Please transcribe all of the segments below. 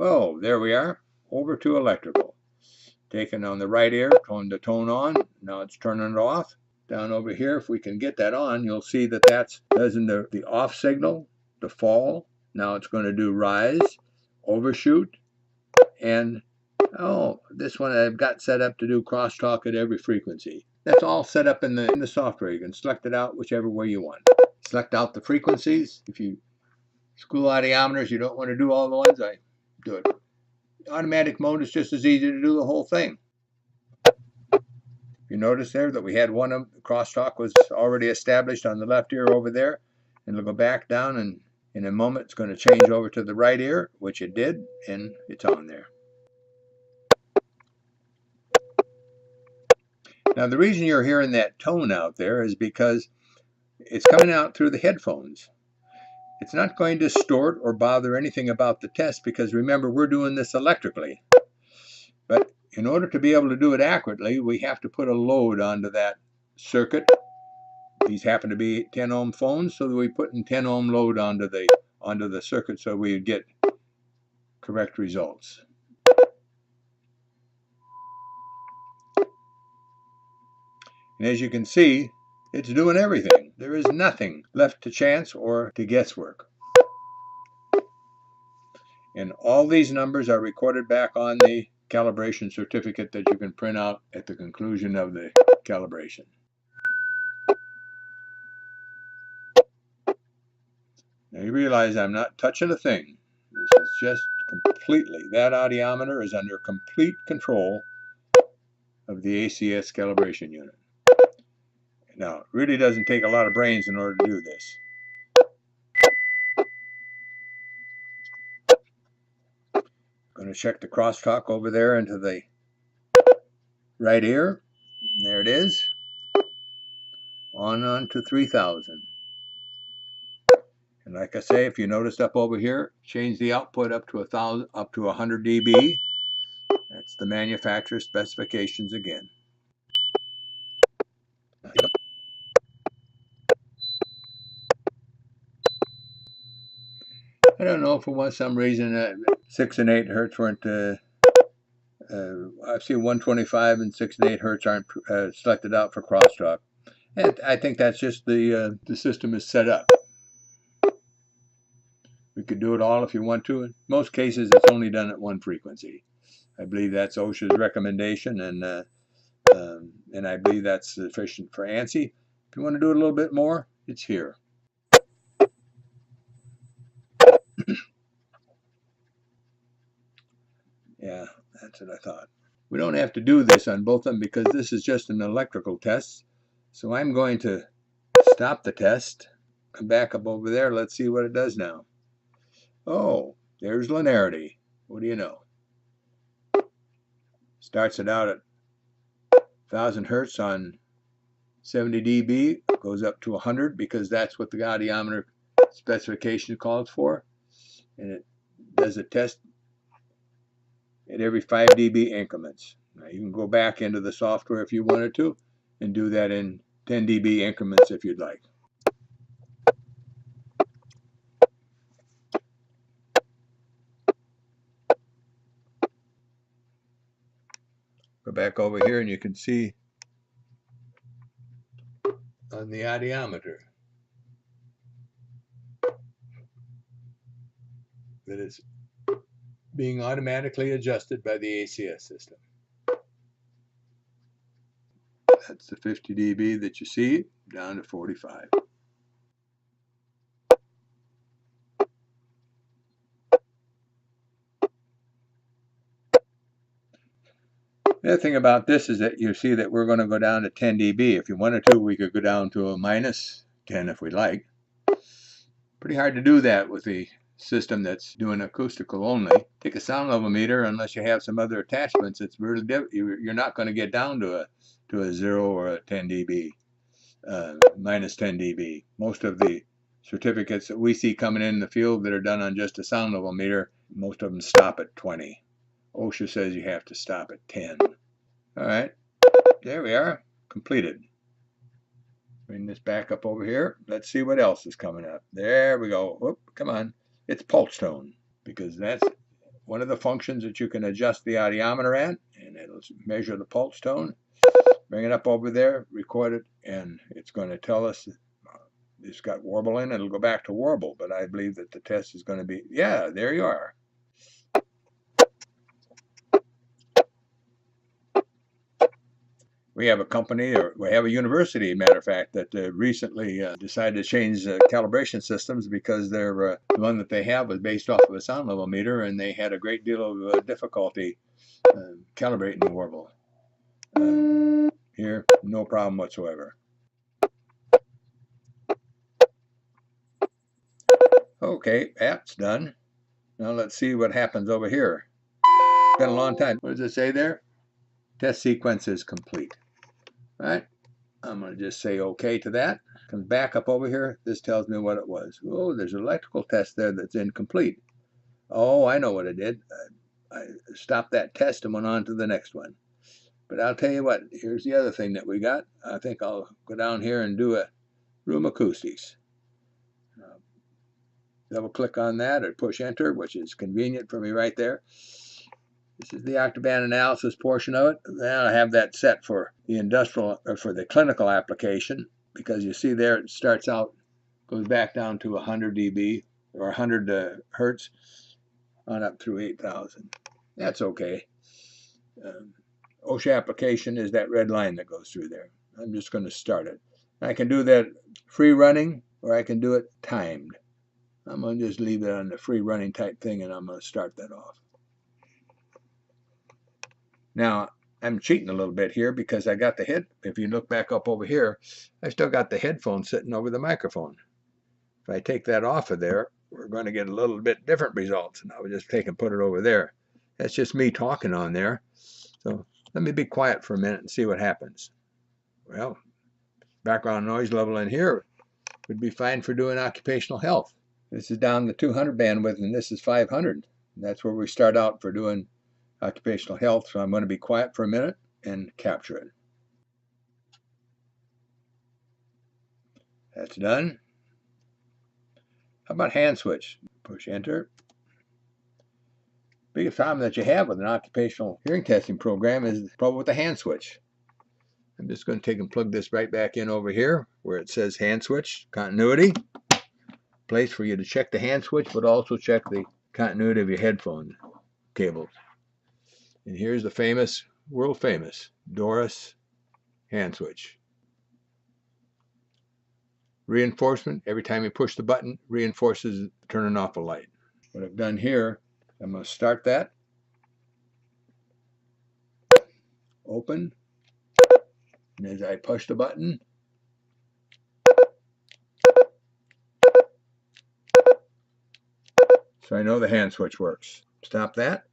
Oh, there we are. Over to electrical. Taking on the right ear, turn the tone on. Now it's turning it off. Down over here, if we can get that on, you'll see that that's doesn't the off signal, the fall. Now it's going to do rise, overshoot, and this one I've got set up to do crosstalk at every frequency. That's all set up in the software. You can select it out whichever way you want. Select out the frequencies. If you school audiometers, you don't want to do all the ones, I do it. Automatic mode is just as easy to do the whole thing. You notice there that we had one of the crosstalk was already established on the left ear over there, and it'll go back down, and in a moment it's going to change over to the right ear, which it did, and it's on there. Now the reason you're hearing that tone out there is because it's coming out through the headphones. It's not going to distort or bother anything about the test, because remember, we're doing this electrically. But in order to be able to do it accurately, we have to put a load onto that circuit. These happen to be 10 ohm phones, so that we put in 10 ohm load onto the circuit so we get correct results. And as you can see, it's doing everything. There is nothing left to chance or to guesswork. And all these numbers are recorded back on the calibration certificate that you can print out at the conclusion of the calibration. Now you realize I'm not touching a thing. This is just completely, that audiometer is under complete control of the ACS calibration unit. Now, it really doesn't take a lot of brains in order to do this. I'm going to check the crosstalk over there into the right ear. And there it is. On to 3000. And like I say, if you noticed up over here, change the output up to 100 dB. That's the manufacturer's specifications again. I don't know, for some reason 6 and 8 hertz weren't. I see 125 and 6 and 8 hertz aren't selected out for crosstalk. And I think that's just the system is set up. We could do it all if you want to. In most cases, it's only done at one frequency. I believe that's OSHA's recommendation, and I believe that's sufficient for ANSI. If you want to do it a little bit more, it's here. Yeah, that's what I thought. We don't have to do this on both of them because this is just an electrical test. So I'm going to stop the test, come back up over there. Let's see what it does now. Oh, there's linearity. What do you know? Starts it out at 1000 hertz on 70 dB, goes up to 100 because that's what the audiometer specification calls for. And it does a test at every 5 dB increments. Now you can go back into the software if you wanted to and do that in 10 dB increments if you'd like. Go back over here and you can see on the audiometer that it's being automatically adjusted by the ACS system. That's the 50 dB that you see down to 45. The other thing about this is that you see that we're going to go down to 10 dB. If you wanted to, we could go down to a minus 10 if we like. Pretty hard to do that with the system that's doing acoustical only. Take a sound level meter, unless you have some other attachments, it's really you're not going to get down to a 0 or a 10 dB, minus 10 dB. Most of the certificates that we see coming in the field that are done on just a sound level meter, most of them stop at 20. OSHA says you have to stop at 10. All right, there we are, completed. Bring this back up over here. Let's see what else is coming up. There we go. Whoop, come on. It's pulse tone, because that's one of the functions that you can adjust the audiometer at, and it'll measure the pulse tone. Bring it up over there, record it, and it's going to tell us it's got warble in. It'll go back to warble, but I believe that the test is going to be, yeah, there you are. We have a company, or we have a university, matter of fact, that recently decided to change calibration systems because the one that they have was based off of a sound level meter, and they had a great deal of difficulty calibrating the warble. Here, no problem whatsoever. Okay, that's done. Now let's see what happens over here. It's been a long time. What does it say there? Test sequence is complete. All right, I'm going to just say okay to that. Comes back up over here. This tells me what it was. Oh, there's an electrical test there that's incomplete. Oh, I know what I did. I stopped that test and went on to the next one. But I'll tell you what, here's the other thing that we got. I think I'll go down here and do a room acoustics. Double click on that or push enter, which is convenient for me right there. This is the octoband analysis portion of it. Then I have that set for the industrial, or for the clinical application, because you see there it starts out, goes back down to 100 dB or 100 hertz on up through 8,000. That's okay. OSHA application is that red line that goes through there. I'm just going to start it. I can do that free running, or I can do it timed. I'm going to just leave it on the free running type thing, and I'm going to start that off. Now, I'm cheating a little bit here because I got the head. If you look back up over here, I still got the headphone sitting over the microphone. If I take that off of there, we're going to get a little bit different results. And I would just take and put it over there. That's just me talking on there. So let me be quiet for a minute and see what happens. Well, background noise level in here would be fine for doing occupational health. This is down the 200 bandwidth, and this is 500. That's where we start out for doing occupational health. So I'm going to be quiet for a minute and capture it. That's done. How about hand switch? Push enter. Biggest problem that you have with an occupational hearing testing program is the problem with the hand switch. I'm just going to take and plug this right back in over here where it says hand switch continuity. Place for you to check the hand switch, but also check the continuity of your headphone cables. And here's the famous, world famous Doris hand switch. Reinforcement, every time you push the button, reinforces turning off a light. What I've done here, I'm going to start that. Open. And as I push the button, so I know the hand switch works. Stop that.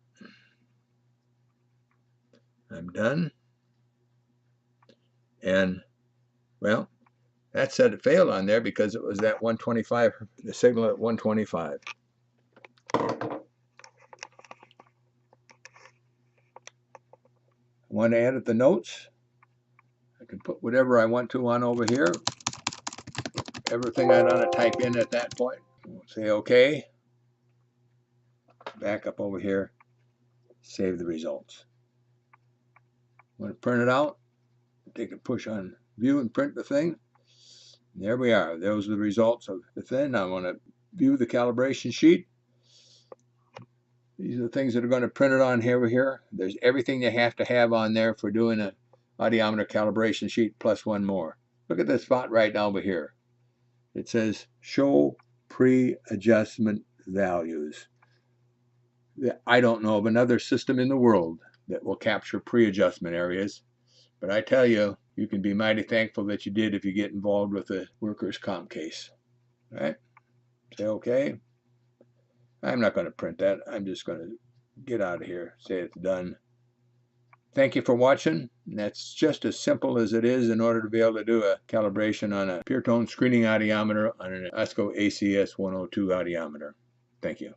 I'm done. And, well, that said it failed on there because it was that 125, the signal at 125. I want to edit the notes. I can put whatever I want to on over here. Everything I want to type in at that point. We'll say OK. Back up over here. Save the results. Want to print it out? Take a push on view and print the thing. And there we are. Those are the results of the thing. I want to view the calibration sheet. These are the things that are going to print it on here. There's everything you have to have on there for doing an audiometer calibration sheet plus one more. Look at this spot right over here. It says show pre-adjustment values. I don't know of another system in the world that will capture pre-adjustment areas. But I tell you, you can be mighty thankful that you did if you get involved with a workers' comp case. All right? Say okay. I'm not going to print that. I'm just going to get out of here. Say it's done. Thank you for watching. That's just as simple as it is in order to be able to do a calibration on a pure tone screening audiometer on an ASCO ACS 102 audiometer. Thank you.